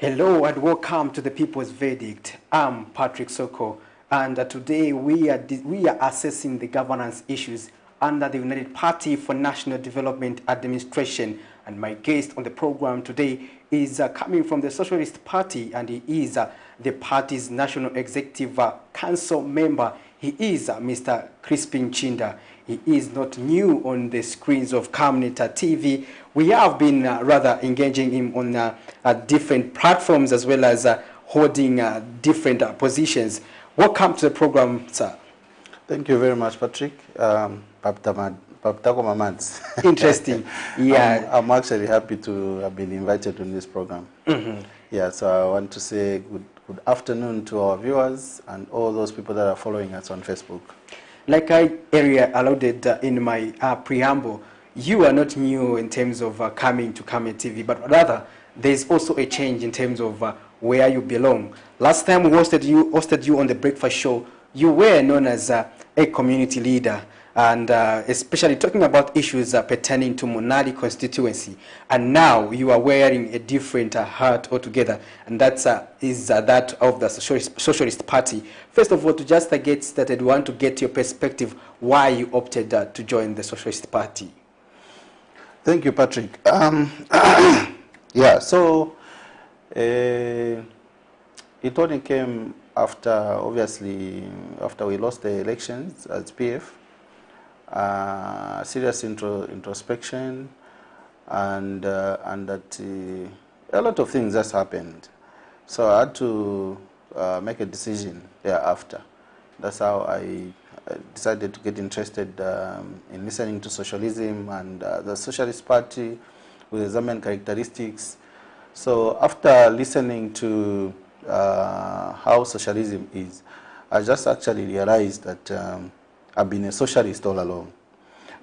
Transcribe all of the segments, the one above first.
Hello and welcome to the People's Verdict. I'm Patrick Soko, and today we are assessing the governance issues under the United Party for National Development Administration. And my guest on the program today is coming from the Socialist Party, and he is the party's National Executive Council member. He is Mr. CHRISPIN CHIINDA. He is not new on the screens of Camneta TV. We have been rather engaging him on different platforms as well as holding different positions. Welcome to the program, sir. Thank you very much, Patrick. Interesting. Yeah. I'm actually happy to have been invited on this program. Yeah, so I want to say good afternoon to our viewers and all those people that are following us on Facebook. Like I earlier alluded in my preamble, you are not new in terms of coming to Camneta TV, but rather there's also a change in terms of where you belong. Last time we hosted you on the breakfast show, you were known as a community leader, and especially talking about issues pertaining to Munali constituency. And now you are wearing a different hat altogether, and that is that of the Socialist Party. First of all, to just get started, we want to get your perspective why you opted to join the Socialist Party. Thank you, Patrick. Yeah, so it only came after, obviously, after we lost the elections as PF. Serious introspection, and that a lot of things just happened. So I had to make a decision thereafter. That's how I decided to get interested in listening to socialism and the Socialist Party with the Zambian characteristics. So after listening to how socialism is, I just actually realized that I've been a socialist all along,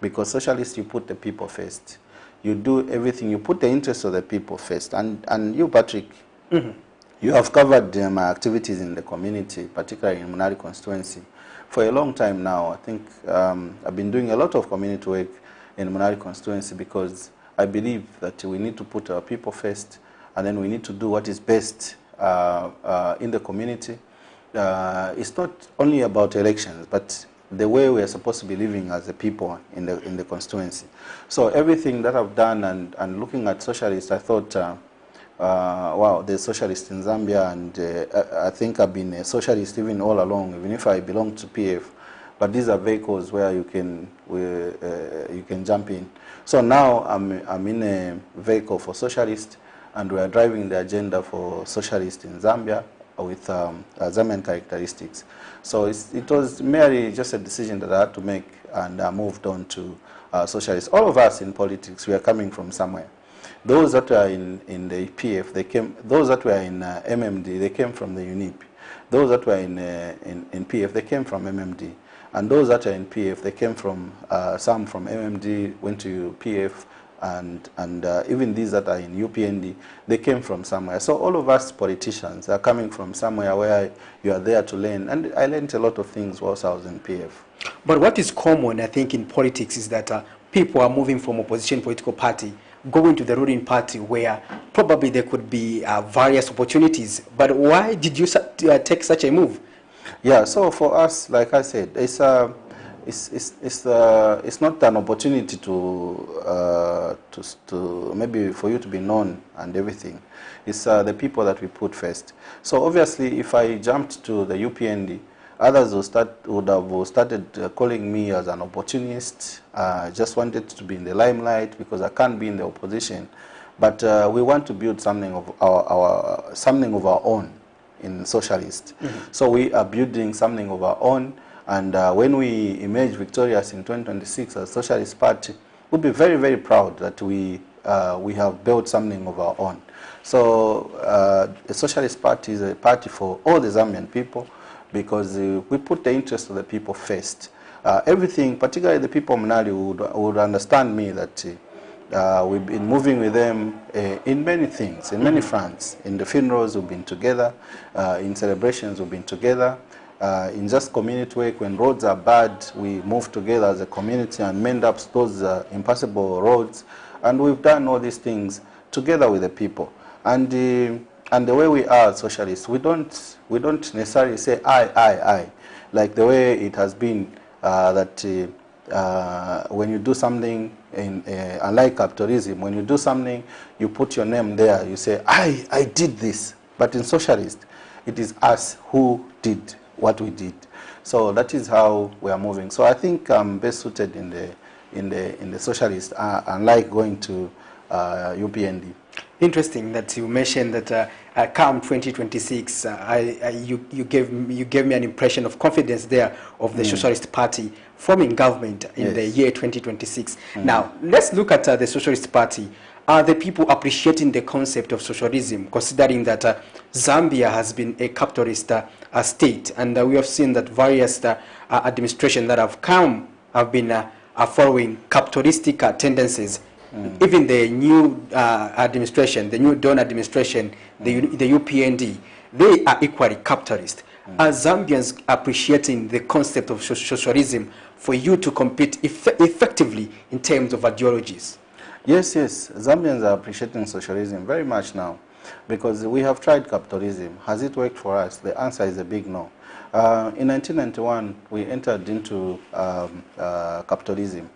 because socialists, you put the people first. You do everything, you put the interests of the people first. And you, Patrick, you have covered my activities in the community, particularly in Munali constituency, for a long time now. I think I've been doing a lot of community work in Munali constituency because I believe that we need to put our people first, and then we need to do what is best in the community. It's not only about elections, but the way we are supposed to be living as a people in the constituency. So everything that I've done and looking at socialists, I thought, wow, there's socialists in Zambia, and I think I've been a socialist even all along, even if I belong to PF. But these are vehicles where you can jump in. So now I'm in a vehicle for socialists, and we are driving the agenda for socialists in Zambia with Zambian characteristics. So it was merely just a decision that I had to make, and I moved on to socialists. All of us in politics, we are coming from somewhere. Those that are in the PF, they came. Those that were in MMD, they came from the UNIP. Those that were in PF, they came from MMD. And those that are in PF, they came from, some from MMD, went to PF, and even these that are in UPND, they came from somewhere. So all of us politicians are coming from somewhere where you are there to learn. And I learned a lot of things whilst I was in PF. But what is common, I think, in politics is that people are moving from opposition political party, going to the ruling party where probably there could be various opportunities. But why did you take such a move? Yeah, so for us, like I said, it's not an opportunity to maybe for you to be known and everything. It's the people that we put first. So obviously, if I jumped to the UPND, others would have started calling me as an opportunist. Just wanted to be in the limelight because I can't be in the opposition. But we want to build something of our own in socialist. So we are building something of our own. And when we emerge victorious in 2026 as Socialist Party, we'll be very, very proud that we have built something of our own. So the Socialist Party is a party for all the Zambian people, because we put the interests of the people first. Everything, particularly the people of Munali, would understand me that we've been moving with them in many things, in many fronts. In the funerals, we've been together. In celebrations, we've been together. In just community work, when roads are bad, we move together as a community and mend up those impassable roads. And we've done all these things together with the people. And And the way we are socialists, we don't necessarily say I, like the way it has been that when you do something in unlike capitalism, when you do something, you put your name there. You say I did this. But in socialist, it is us who did what we did. So that is how we are moving. So I think I'm best suited in the socialist, unlike going to UPND. Interesting that you mentioned that come 2026, you gave me an impression of confidence there of the Socialist Party forming government in the year 2026. Now, let's look at the Socialist Party. Are the people appreciating the concept of socialism, considering that Zambia has been a capitalist state, and we have seen that various administrations that have come have been following capitalistic tendencies? Even the new administration, the new Dawn administration, the UPND, they are equally capitalist. Are Zambians appreciating the concept of socialism for you to compete effectively in terms of ideologies? Yes, Zambians are appreciating socialism very much now, because we have tried capitalism. Has it worked for us? The answer is a big no. In 1991, we entered into capitalism.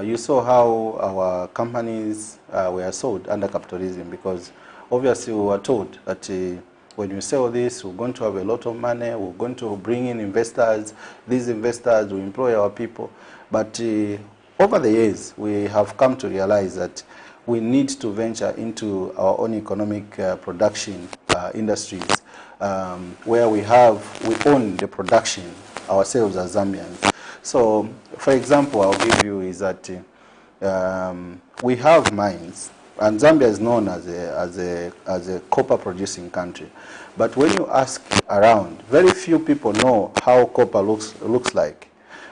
You saw how our companies were sold under capitalism, because obviously we were told that when you sell this, we're going to have a lot of money, we're going to bring in investors, these investors will employ our people. But over the years, we have come to realize that we need to venture into our own economic production industries, where we own the production ourselves as Zambians. So, for example, I'll give you is that we have mines, and Zambia is known as a copper producing country. But when you ask around, very few people know how copper looks like.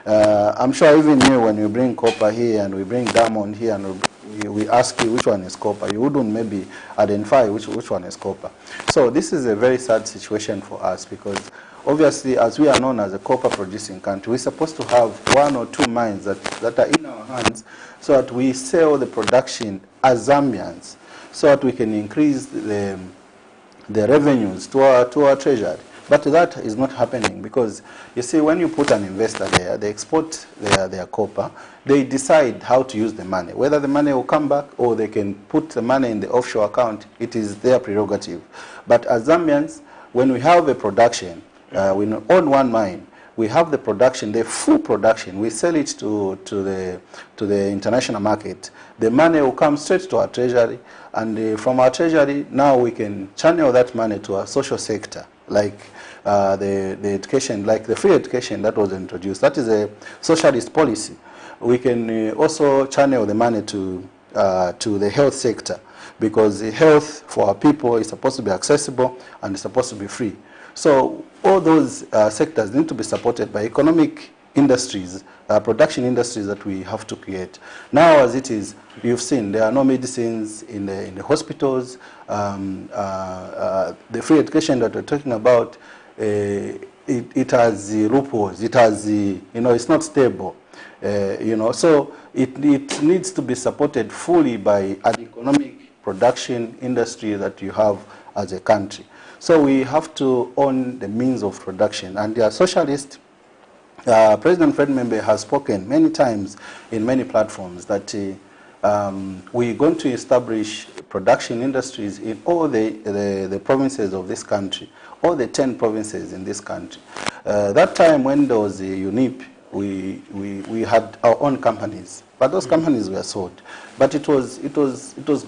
I'm sure even you, when you bring copper here and we bring diamond here and we ask you which one is copper, you wouldn't maybe identify which one is copper. So this is a very sad situation for us, because obviously, as we are known as a copper producing country, we're supposed to have 1 or 2 mines that are in our hands, so that we sell the production as Zambians, so that we can increase the revenues to our treasury. But that is not happening, because you see, when you put an investor there, they export their copper, they decide how to use the money. Whether the money will come back or they can put the money in the offshore account, it is their prerogative. But as Zambians, when we have a production, we own one mine, we have the production, the full production, we sell it to the international market. The money will come straight to our treasury, and from our treasury, now we can channel that money to our social sector, like the education, like the free education that was introduced. That is a socialist policy. We can also channel the money to the health sector, because the health for our people is supposed to be accessible and it's supposed to be free. So all those sectors need to be supported by economic industries, production industries that we have to create. Now, as it is, you've seen there are no medicines in the hospitals. The free education that we're talking about, it has loopholes. It has it's not stable. So it needs to be supported fully by an economic production industry that you have as a country. So we have to own the means of production. And the socialist, President Fred Membe has spoken many times in many platforms that we're going to establish production industries in all the provinces of this country, all the 10 provinces in this country. That time when there was a UNIP, we had our own companies, but those companies were sold. But it was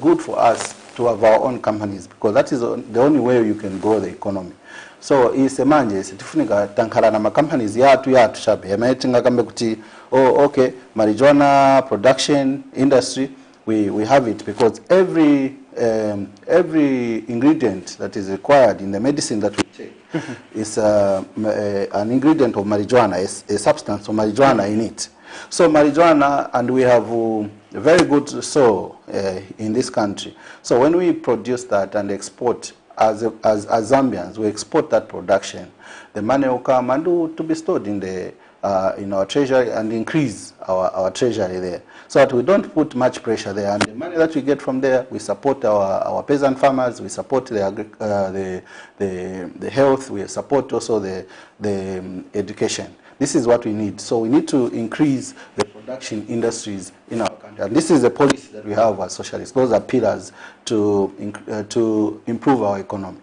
good for us to have our own companies, because that is the only way you can grow the economy. So isemanje sitifunika tankhala na companies yatu shabe yametinga kambe kuti okay, marijuana production industry, we have it, because every ingredient that is required in the medicine that we take is an ingredient of marijuana, a substance of marijuana in it. So marijuana, and we have very good soil in this country. So when we produce that and export, as Zambians, we export that production, the money will come and to be stored in the in our treasury and increase our treasury there, so that we don't put much pressure there. And the money that we get from there, we support our peasant farmers, we support the health, we support also the education. This is what we need. So we need to increase the production industries in our country. And this is the policy that we have as socialists. Those are pillars to improve our economy.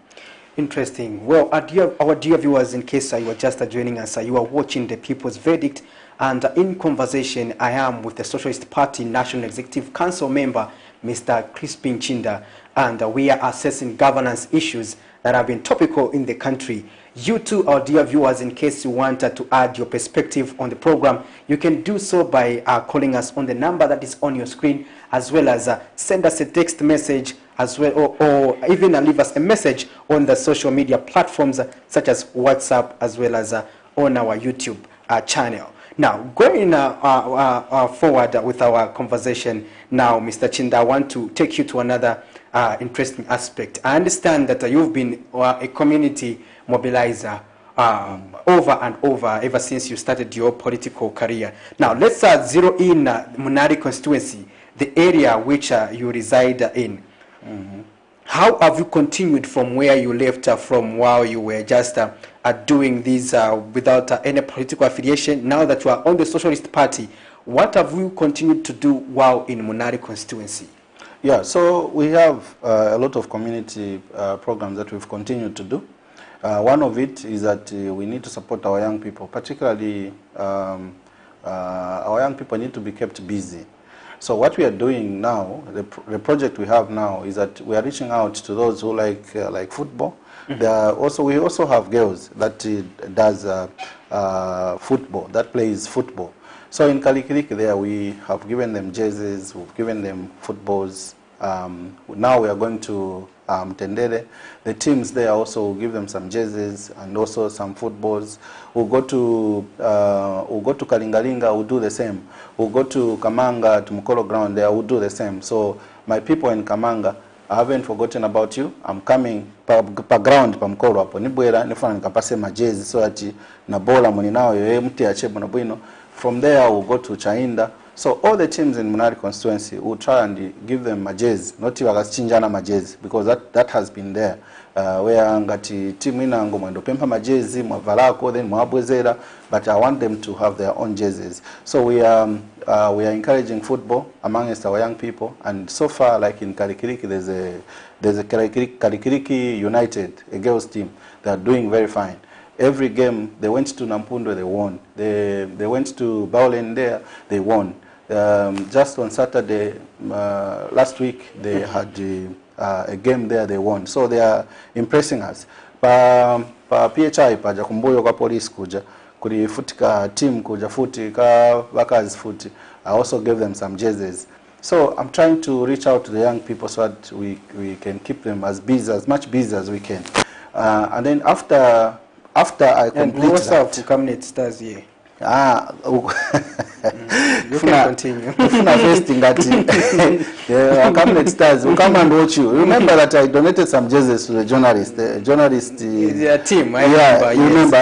Interesting. Well, our dear viewers, in case you are just joining us, you are watching The People's Verdict, and in conversation I am with the Socialist Party National Executive Council member, Mr. CHRISPIN CHIINDA, and we are assessing governance issues that have been topical in the country. You too, our dear viewers, in case you wanted to add your perspective on the program, you can do so by calling us on the number that is on your screen, as well as send us a text message, as well, or even leave us a message on the social media platforms such as WhatsApp, as well as on our YouTube channel. Now, going forward with our conversation now, Mr. CHIINDA, I want to take you to another interesting aspect. I understand that you've been a community mobilizer over and over ever since you started your political career. Now, let's zero in Munari constituency, the area which you reside in. Mm-hmm. How have you continued from where you left from while you were just doing this without any political affiliation? Now that you are on the Socialist Party, what have you continued to do while in Munari constituency? Yeah, so we have a lot of community programs that we've continued to do. One of it is that we need to support our young people, particularly our young people need to be kept busy. So what we are doing now, the project we have now, is that we are reaching out to those who like football. Mm-hmm. We also have girls that does football, that plays football. So in Kalikiriki there, we have given them jerseys, we've given them footballs. Now we are going to Tendere. The teams there also will give them some jerseys and also some footballs. We'll go to Kalingalinga, we'll do the same. We'll go to Kamanga, to Mukolo ground there, we'll do the same. So my people in Kamanga, I haven't forgotten about you. I'm coming pa ground pa Mukolo hapo. Nibwera nifuna nikapase majezi so ati na bola muni nao yoye mti achebo na bwino. From there we'll go to CHIINDA. So all the teams in Munari constituency will try and give them majezi, not wakachinjana majezi, because that has been there. Where ngati team ina ngo mwendo pempa majezi mwavalako then mwabwezera, but I want them to have their own jerseys. So we are encouraging football amongst our young people, and so far, like in Kalikiriki, there's a Kalikiriki United, a girls team. They are doing very fine. Every game, they went to Nampundo, they won. They went to Baulen there, they won. Just on Saturday, last week, they had a game there, they won. So they are impressing us. Pa PHI, pa jakumbuyo kwa police kuja, kuri futika team kuja futi, ka wakazi futi. I also gave them some jerseys. So I'm trying to reach out to the young people so that we can keep them as busy, as much busy as we can. And then after I complete that, to Cabinet Stars here. you can continue. The Cabinet Stars will come and watch you. Remember that I donated some jerseys to the journalist. The journalist, their team. I remember. You yes. remember,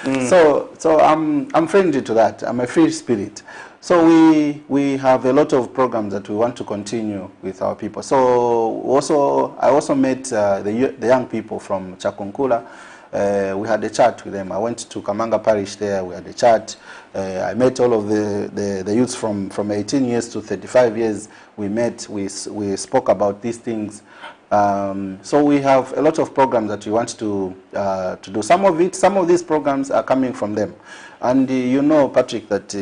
yeah. So I'm friendly to that. I'm a free spirit. So we have a lot of programs that we want to continue with our people. So I also met the young people from Chakunkula. We had a chat with them. I went to Kamanga Parish there. We had a chat. I met all of the youths from 18 years to 35 years. We met. We spoke about these things. So we have a lot of programs that we want to do. Some of these programs are coming from them. And you know, Patrick, that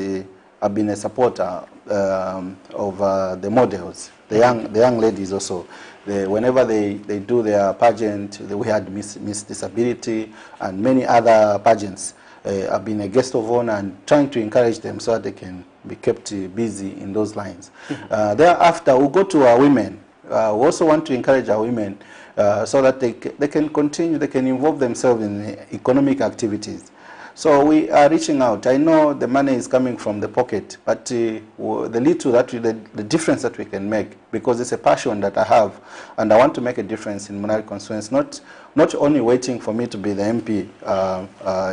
I've been a supporter of the models, the young ladies also. Whenever they do their pageant, we had Miss Disability and many other pageants. I've been a guest of honor and trying to encourage them so that they can be kept busy in those lines. Thereafter, we'll go to our women. We also want to encourage our women so that they can continue, they can involve themselves in economic activities. So we are reaching out. I know the money is coming from the pocket, but the little that the difference that we can make, because it's a passion that I have, and I want to make a difference in Munali constituency, not only waiting for me to be the MP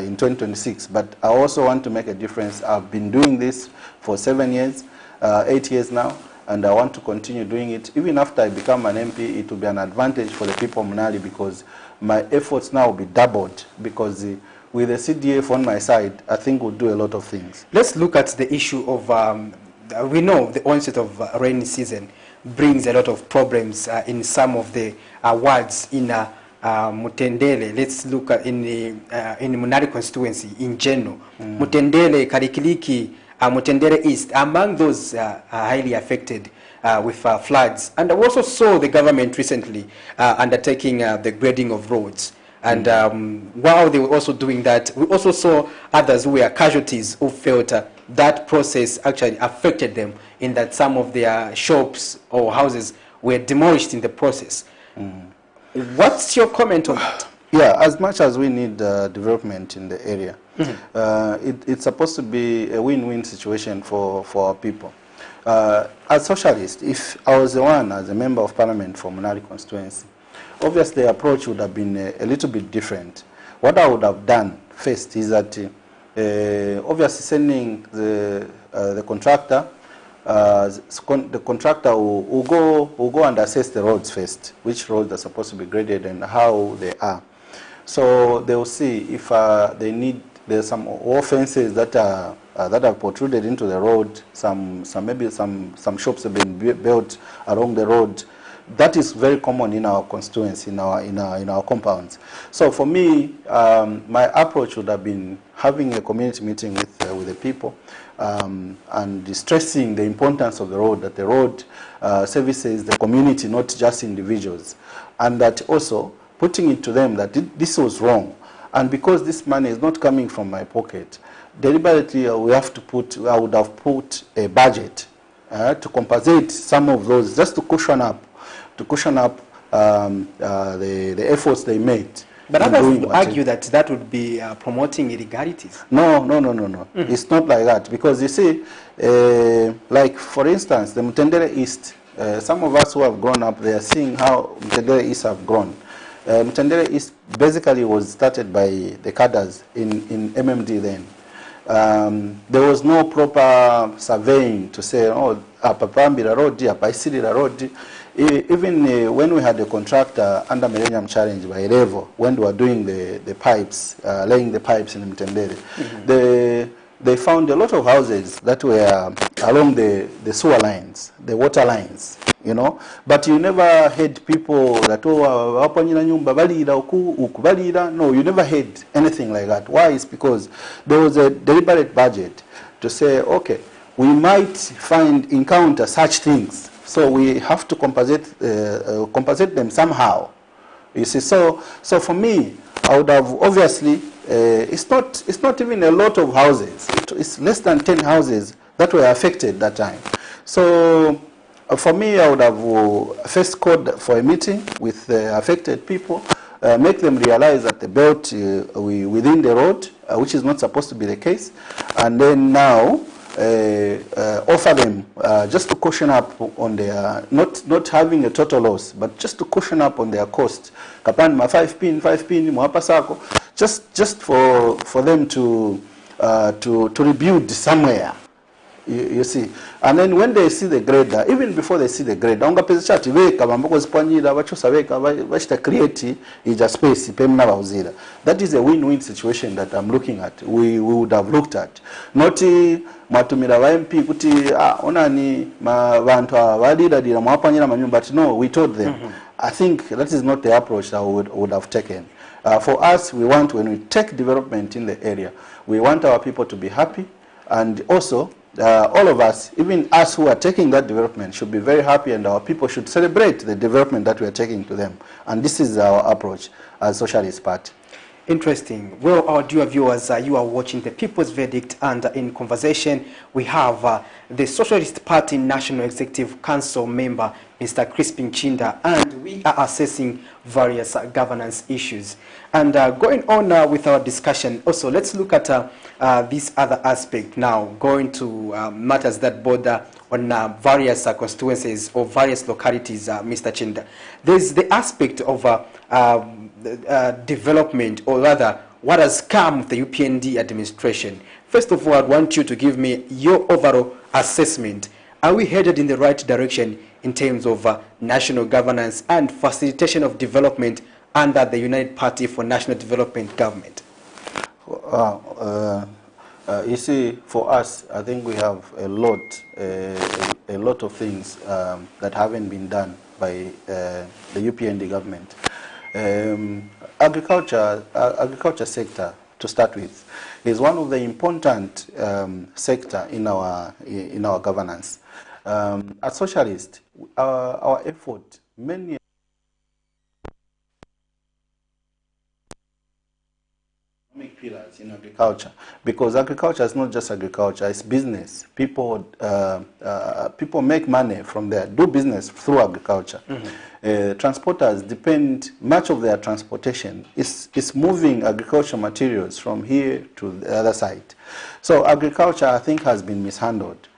in 2026, but I also want to make a difference. I've been doing this for 7 years, 8 years now, and I want to continue doing it. Even after I become an MP, it will be an advantage for the people of Munali, because my efforts now will be doubled, because with the CDF on my side, I think we'll do a lot of things. Let's look at the issue of, we know the onset of rainy season brings a lot of problems in some of the wards in Mutendele. Let's look at in the Munali constituency in general. Mutendele, Karikiliki, Mutendele East, among those highly affected with floods. And we also saw the government recently undertaking the grading of roads. And while they were also doing that, we also saw others who were casualties who felt that process actually affected them, in that some of their shops or houses were demolished in the process. What's your comment on that? Yeah, as much as we need development in the area, it's supposed to be a win-win situation for our people. As socialist, if I was the one as a member of parliament for Munali constituency, obviously the approach would have been a little bit different. What I would have done first is that obviously sending the contractor, the contractor will go and assess the roads first, which roads are supposed to be graded and how they are. So they will see if there's some offenses that are protruded into the road. Maybe some shops have been built along the road. That is very common in our constituency, in our compounds. So for me, my approach would have been having a community meeting with the people and stressing the importance of the road, that the road services the community, not just individuals, and that also putting it to them that this was wrong. And because this money is not coming from my pocket, deliberately I would have put a budget to compensate some of those, just to cushion up the efforts they made. But others would argue that would be promoting illegalities. No. It's not like that, because you see, like for instance, the Mutendele East, some of us who have grown up there, seeing how Mutendele East have grown. Mutendele East basically was started by the cadres in MMD then. There was no proper surveying to say, oh, Apapambira Road, Apaisiri Road. Even when we had a contractor under Millennium Challenge by Revo, when we were doing the pipes, laying the pipes in Mtendere, they found a lot of houses that were along the sewer lines, the water lines, you know. But you never heard people that, no, you never heard anything like that. Why? It's because there was a deliberate budget to say, okay, we might encounter such things. So we have to compensate them somehow. You see, so for me, I would have obviously, it's not even a lot of houses. It's less than 10 houses that were affected that time. So for me, I would have first called for a meeting with the affected people, make them realize that the belt within the road, which is not supposed to be the case, and then now offer them just to cushion up on their, not having a total loss, but just to cushion up on their cost. Kapan ma 5 pin, mwapa sako, just for them to rebuild somewhere. You see, and then when they see the grader, even before they see the grader, that is a win-win situation that I'm looking at. We would have looked at. Not matumira wa MP kuti onani vantu vadira mwapanyira manyumba, but no, we told them. I think that is not the approach that we would have taken. For us, we want, when we take development in the area, we want our people to be happy, and also all of us, even us who are taking that development, should be very happy, and our people should celebrate the development that we are taking to them. And this is our approach as Socialist Party. Interesting. Well, our dear viewers, you are watching The People's Verdict, and in conversation we have the Socialist Party National Executive Council member, Mr. CHRISPIN CHIINDA, and we are assessing various governance issues. And going on with our discussion, also let's look at this other aspect now, going to matters that border on various constituencies or various localities, Mr. CHIINDA. There's the aspect of development, or rather what has come with the UPND administration. First of all, I want you to give me your overall assessment. Are we headed in the right direction in terms of national governance and facilitation of development under the United Party for National Development government? You see, for us, I think we have a lot of things that haven't been done by the UPND government. Agriculture sector, to start with, is one of the important sector in our governance. As socialists, our effort mainly pillars in agriculture, because agriculture is not just agriculture, it's business. People make money from there, do business through agriculture. Transporters depend, much of their transportation is moving agricultural materials from here to the other side. So agriculture, I think, has been mishandled.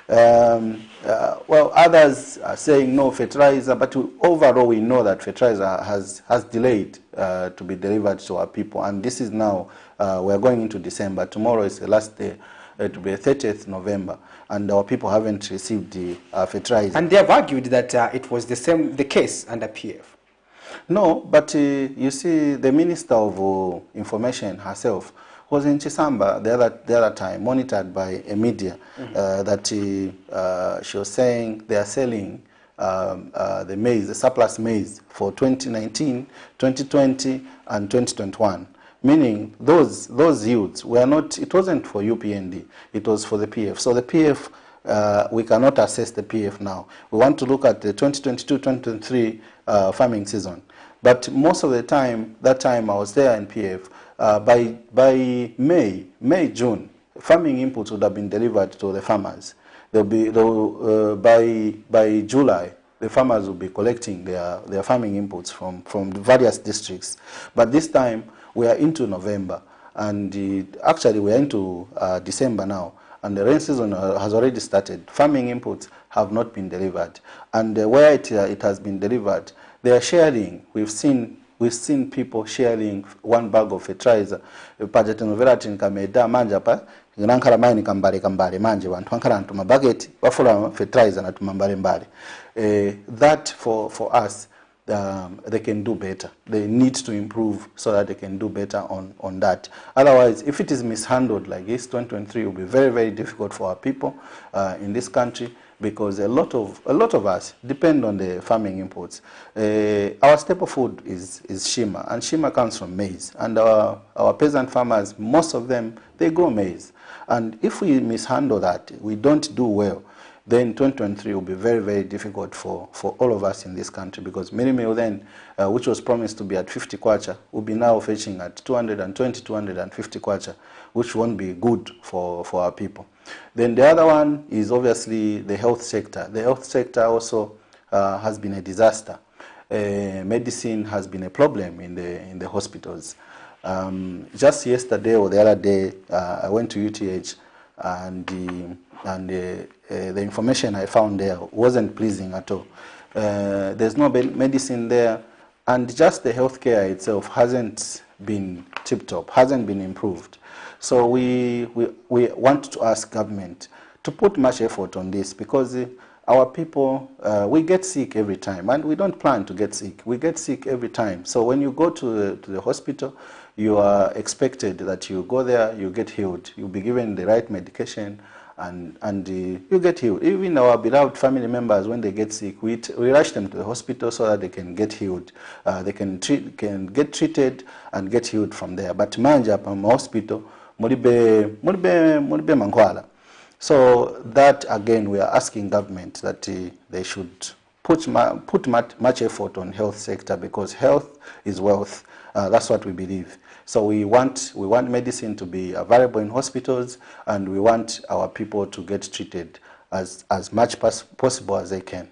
Well, others are saying no fertilizer, but overall we know that fertilizer has delayed to be delivered to our people, and this is now we're going into December. Tomorrow is the last day. It will be 30th November, and our people haven't received the fertilizer. And they have argued that it was the case under PF. No, but you see, the Minister of Information herself was in Chisamba the other time, monitored by a media, that she was saying they are selling the maize, the surplus maize for 2019, 2020, and 2021. Meaning those yields were not, it wasn't for UPND, it was for the PF. So the PF, we cannot assess the PF now. We want to look at the 2022-2023 farming season. But most of the time, that time I was there in PF, by May, June, farming inputs would have been delivered to the farmers. By July, the farmers will be collecting their farming inputs from the various districts. But this time, we are into November, and actually we are into December now, and the rain season has already started. Farming inputs have not been delivered, and where it has been delivered, they are sharing. We've seen people sharing one bag of fertilizer. That for us, they can do better. They need to improve so that they can do better on that. Otherwise, if it is mishandled like this, 2023 will be very, very difficult for our people in this country, because a lot of us depend on the farming inputs. Our staple food is shima, and shima comes from maize. And our peasant farmers, most of them, they grow maize. And if we mishandle that, we don't do well, then 2023 will be very, very difficult for all of us in this country, because mini meal then, which was promised to be at 50 kwacha, will be now fetching at 220, 250 kwacha, which won't be good for our people. Then the other one is obviously the health sector. The health sector also has been a disaster. Medicine has been a problem in the hospitals. Just yesterday or the other day, I went to UTH, and the information I found there wasn't pleasing at all. There's no medicine there, and just the healthcare itself hasn't been tip-top, hasn't been improved. So we want to ask government to put much effort on this, because our people, we get sick every time, and we don't plan to get sick. We get sick every time. So when you go to the hospital, you are expected that you go there, you get healed, you'll be given the right medication, and you get healed. Even our beloved family members, when they get sick, we rush them to the hospital so that they can get healed. They can get treated and get healed from there. But manja from hospital, muribe mankwala. So that again, we are asking government that they should put much effort on health sector, because health is wealth. That's what we believe. So we want medicine to be available in hospitals, and we want our people to get treated as much possible as they can.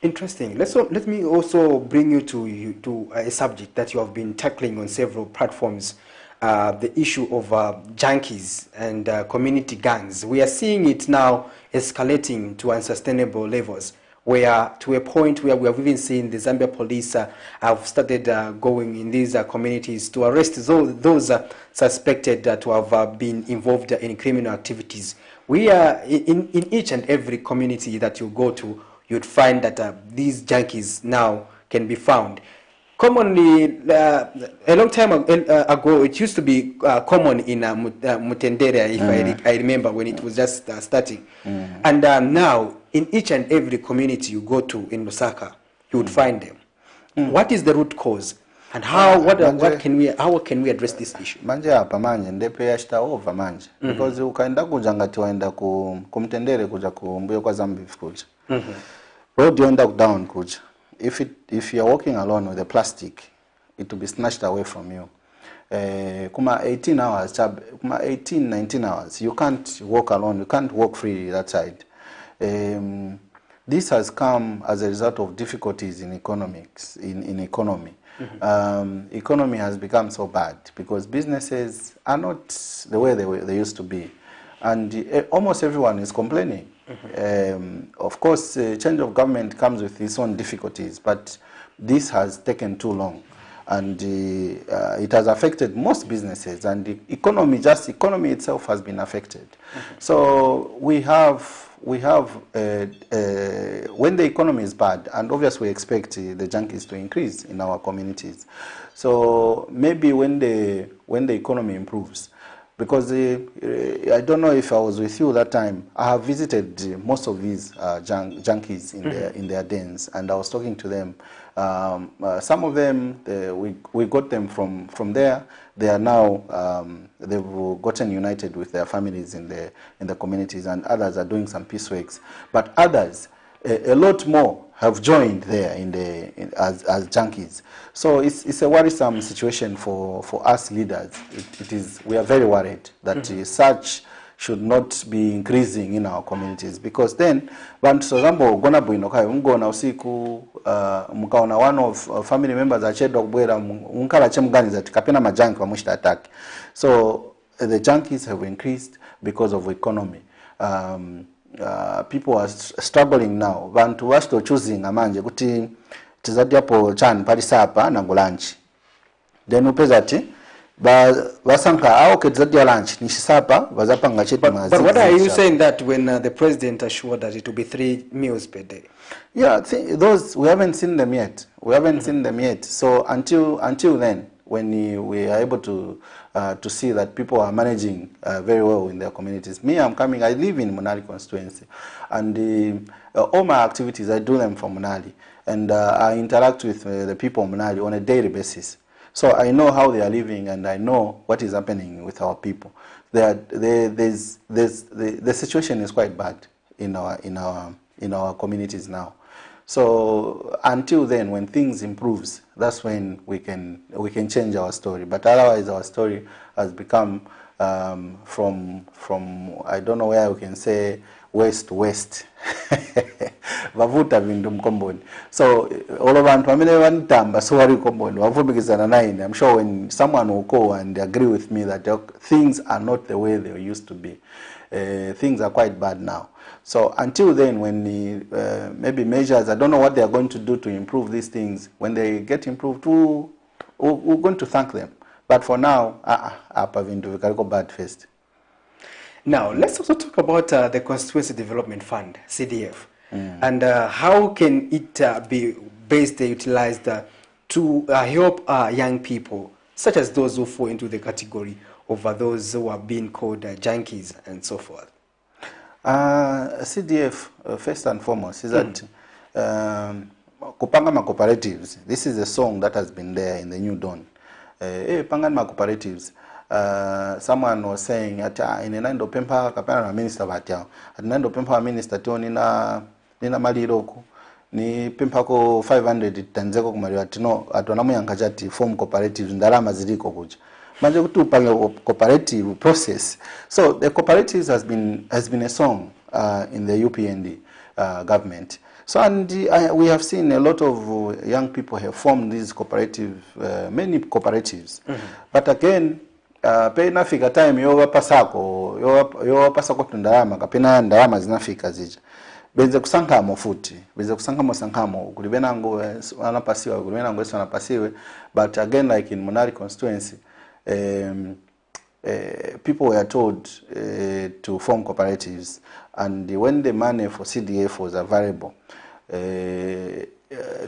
Interesting. Let me also bring you to a subject that you have been tackling on several platforms, the issue of junkies and community gangs. We are seeing it now escalating to unsustainable levels, where to a point where we have even seen the Zambia police have started going in these communities to arrest those suspected to have been involved in criminal activities. We are in each and every community that you go to, you'd find that these junkies now can be found. Commonly, a long time ago, it used to be common in Mutendere, if I remember, when it was just starting. And now, in each and every community you go to in Lusaka, you would find them. What is the root cause? And how can we address this issue? Manje hapa manje ndepe yashita over manje, because ukaenda kuja ngati waenda kumtendere kuja kumbuyo kwa Zambia kuja. Road you end up down kuja. If you're walking alone with a plastic, it will be snatched away from you. Kuma 18 hours, kuma 18, 19 hours, you can't walk alone, you can't walk freely that side. This has come as a result of difficulties in economics, in economy. Economy has become so bad because businesses are not the way they used to be. And almost everyone is complaining. Of course, change of government comes with its own difficulties, but this has taken too long, and it has affected most businesses, and the economy itself has been affected. So we have when the economy is bad, and obviously we expect the junkies to increase in our communities. So maybe when the economy improves. Because I don't know if I was with you that time. I have visited most of these junkies in their dens, and I was talking to them. Some of them we got them from there. They are now they've gotten united with their families in the communities, and others are doing some peace works. But others, a lot more, have joined there as junkies. So it's a worrisome situation for us leaders. We are very worried that such should not be increasing in our communities, because then bantu sozambo gona bwino kai mgona usiku mkaona one of family members achedwa kubwera unkala chemganiza tikapena majanki wa mushita attack. So the junkies have increased because of economy. People are struggling now. Bantu washito choosing amanje kuti tizadi hapo chan parisapa na lunch. Then upezati basanka au tizadi lunch nishisapa bazapanga cheti mazi. But what are you saying that when the president assured that it will be 3 meals per day? Yeah, those we haven't seen them yet. So until then, when we are able to see that people are managing very well in their communities. Me, I live in Munali constituency, and all my activities, I do them from Munali, and I interact with the people of Munali on a daily basis. So I know how they are living, and I know what is happening with our people. The situation is quite bad in our communities now. So until then, when things improves, that's when we can change our story. But otherwise, our story has become from I don't know where we can say west to west. Vavuta vindu mkomboni. So all of us family wanitamba so wari mkomboni. Wavumikizana nine. I'm sure when someone will go and agree with me that things are not the way they used to be. Things are quite bad now. So until then, when maybe measures, I don't know what they are going to do to improve these things. When they get improved, we're going to thank them. But for now, we can go bad first. Now, let's also talk about the Constituency Development Fund, CDF, and how can it be best utilized to help young people, such as those who fall into the category of those who are being called junkies and so forth. CDF, first and foremost, is that Kupanga Cooperatives. This is a song that has been there in the New Dawn. Pangama Cooperatives. Someone was saying at in a nando pempa kapana minister batya. At nando pempa minister to nina maliroku ni pempako 500 tanzeko kumaliwa tino atuanamuyanka chati form cooperatives ndalama ziliko kuja manje kuti upange cooperative process. So the cooperatives has been a song in the UPND government. So and we have seen a lot of young people have formed these cooperative, many cooperatives. But again, pena fika time yowa pasako tundalama kapena ndalama zinafika zija. Benze kusankamo futi, benze kusankamo kulibenango anapasiwa, kulibenango yesu anapasiwe. But again, like in Munari constituency, people were told to form cooperatives, and when the money for CDF was available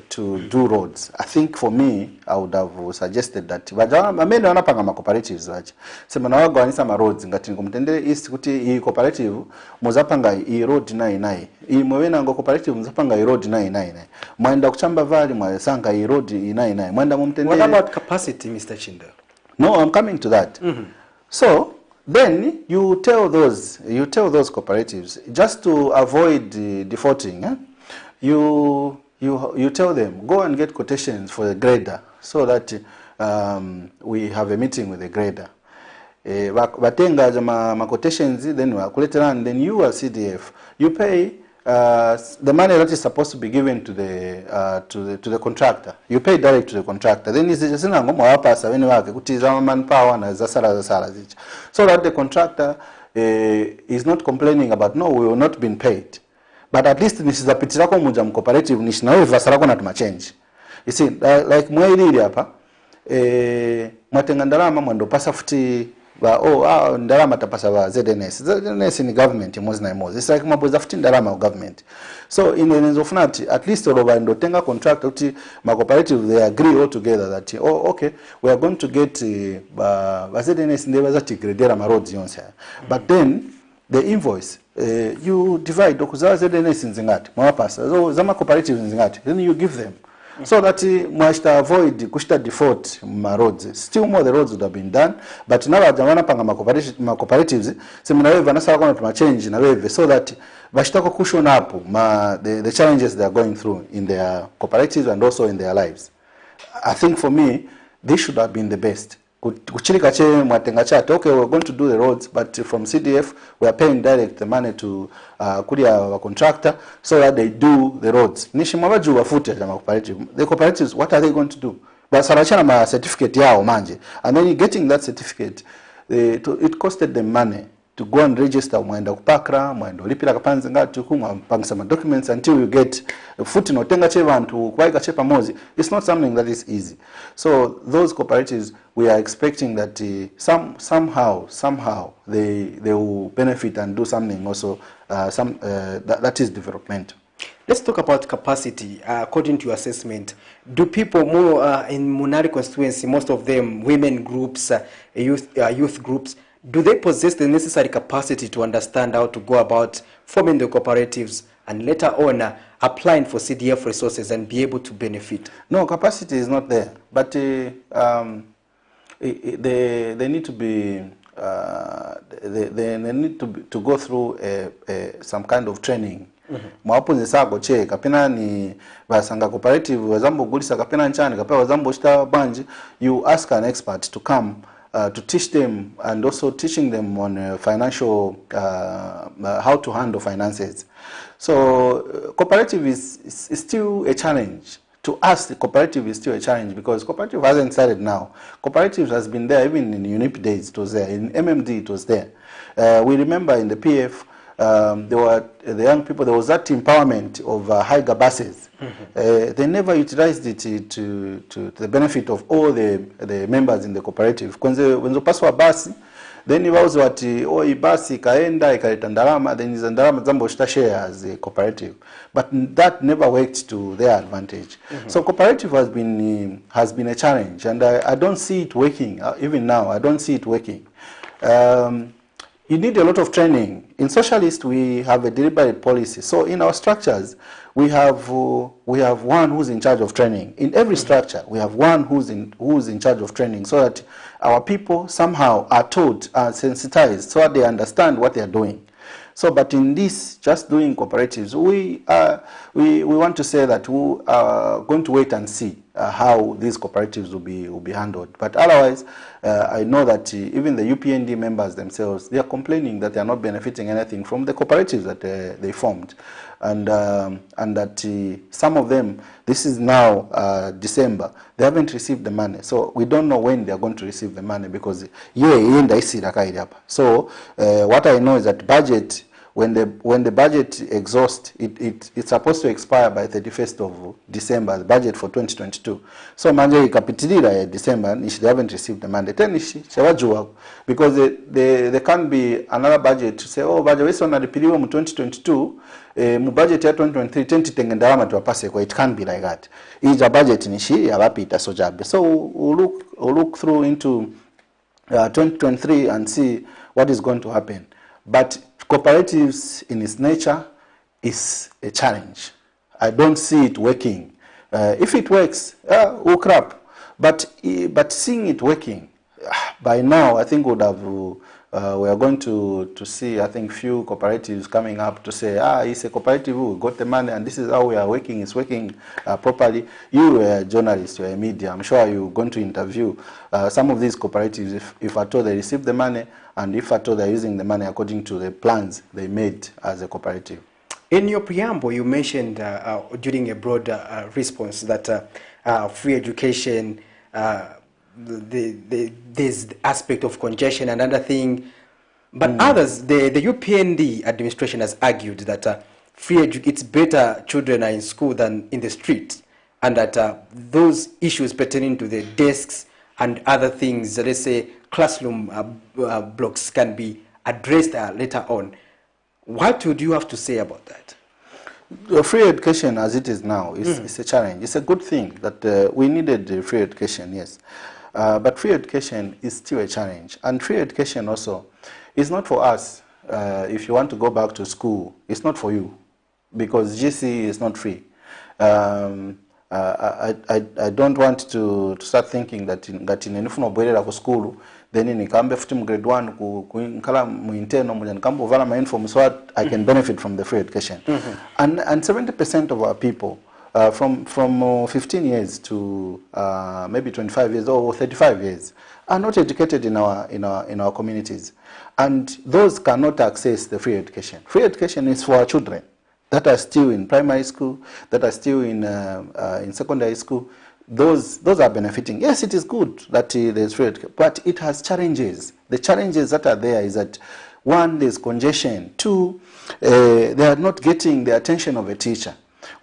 to do roads, I think for me, I would have suggested that many wanapanga cooperatives waje sema na wagwanisa ma roads ngati kumtendele east kuti hii cooperative muzapanga hii road nai mwena ngo cooperative muzapanga hii road nai mwenda kuchamba vali mwasanga hii road nai mwenda mumtendele. What about capacity, Mr. Chinda? No, I'm coming to that. So then you tell those cooperatives just to avoid defaulting. You tell them go and get quotations for the grader so that we have a meeting with the grader. Batenga ma quotations then then you as CDF you pay the money that is supposed to be given to the contractor. You pay direct to the contractor. Then is just manpower na zasala so that the contractor is not complaining about no, we will not been paid. But at least nisizapitira muja cooperative nishinawe vasarako na tumachange. You see, like mwailili hapa mwatenga ndalama mwendo pasa futi ndalama tapasa ba ZNS ni government mozi na mozi. It's like maboza futi ndalama government. So in the end of that, at least oloba ndo tenga contract uti ma cooperative they agree all together that okay, we are going to get ba ZNS ndeba za tigredera ma roads yonse. But then the invoice you divide okuzawa ZNS nzingati mwapasa so zama cooperatives nzingati then you give them so that mwashita avoid kushita default ma roads. Still more the roads would have been done, but now jamana panga ma cooperatives seminawe vanasala kona tuma change na weve so that bashitako cushion up the challenges they are going through in their cooperatives and also in their lives. I think for me this should have been the best. Kuchilika che mwatenga chate, okay, we're going to do the roads, but from CDF we are paying direct the money to kuria contractor so that they do the roads. Nishimabaju wafute ya cooperative. The cooperatives, what are they going to do? But sarachana ma certificate yao manje, and then getting that certificate, it costed them money to go and register mwenda kupakra, mwenda lipila kapanzi ngati pangisa ma documents until you get futi no tenga che vantu kwaika che pamozi. It's not something that is easy. So those cooperatives, we are expecting that somehow they will benefit and do something also that is developmental. Let's talk about capacity. According to your assessment, do people more in Munari constituency, most of them women groups, youth groups, do they possess the necessary capacity to understand how to go about forming the cooperatives and later on applying for CDF resources and be able to benefit? No, capacity is not there, but they need to be they need to go through some kind of training. Mwapunzi sako che kapena ni basanga cooperative wazambo gulisa kapena nchani kapena wazambo shita banji, you ask an expert to come to teach them, and also teaching them on financial how to handle finances. So cooperative is still a challenge. To us, the cooperative is still a challenge because cooperative hasn't started now. Cooperative has been there even in UNIP days. It was there. In MMD, it was there. We remember in the PF, there were the young people. There was that empowerment of higher buses. They never utilized it to the benefit of all the members in the cooperative. When the paswa basi, then it was what basi kaenda ikaleta ndalama, then is ndalama zambo share as a cooperative. But that never worked to their advantage. So cooperative has been a challenge, and I don't see it working. Even now, I don't see it working. You need a lot of training. In Socialist, we have a deliberate policy. So in our structures, we have one who's in charge of training. In every structure, we have one who's in charge of training, so that our people somehow are taught, are sensitized, so that they understand what they are doing. So, but in this, just doing cooperatives, we want to say that we are going to wait and see how these cooperatives will be handled. But otherwise, I know that even the UPND members themselves, they are complaining that they are not benefiting anything from the cooperatives that they formed, and that some of them, this is now December, they haven't received the money. So we don't know when they are going to receive the money, because so what I know is that budget, when the budget exhausts, it's supposed to expire by 31st of December, the budget for 2022. So manje ikapitilira December, they haven't received the money. Then because there can't be another budget to say, oh, budget we saw na ripiliwa mu 2022, mu budget ya 2023 tenge ndalama tuwapase kwa. It can't be like that. Ija budget nishi yabapita sojabe. So we'll look through into 2023 and see what is going to happen. But cooperatives in its nature is a challenge. I don't see it working. If it works, oh crap. But seeing it working, by now I think we are going to see, I think, few cooperatives coming up to say, it's a cooperative, we got the money and this is how we are working, it's working properly. You are a journalist, you are a media, I'm sure you're going to interview some of these cooperatives if at all they receive the money, and if at all they're using the money according to the plans they made as a cooperative. In your preamble, you mentioned during a broad response that free education, there's the aspect of congestion and another thing, but others, the UPND administration has argued that it's better children are in school than in the street, and that those issues pertaining to the desks and other things, let's say classroom blocks, can be addressed later on. What would you have to say about that? The free education as it is now is a challenge. It's a good thing that we needed free education, yes. But free education is still a challenge. And free education also is not for us. If you want to go back to school, it's not for you, because GC is not free. I don't want to start thinking that in enifuno bwerera ku school, then in kambe futi mu grade 1 ku nkala mu interno mu nkambo vala ma inform so I can benefit from the free education. And 70% of our people from 15 years to maybe 25 years or 35 years are not educated in our communities, and those cannot access the free education. Free education is for our children that are still in primary school, that are still in secondary school. Those are benefiting. Yes, it is good that there's free education, but it has challenges. The challenges that are there is that, one, there's congestion. Two, they are not getting the attention of a teacher.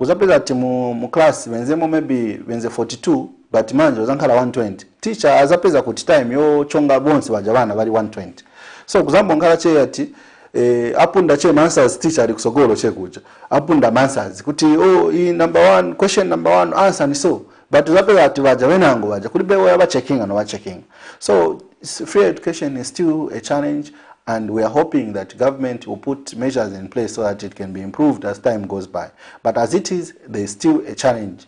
Uzapeza ati mu class wenzemo maybe wenze 42 but manje uzankala 120. Teacher azapeza kuti time yo chonga bonsi bajabana bali 120. So kuzambo ngala che ati apunda che answers teacher ali kusogolo che kuja. Apunda answers kuti number 1 question number 1 answer ni so. But uzapeza ati baja wenango baja kulibe we aba checking and wa checking. So free education is still a challenge. And we are hoping that government will put measures in place so that it can be improved as time goes by. But as it is, there is still a challenge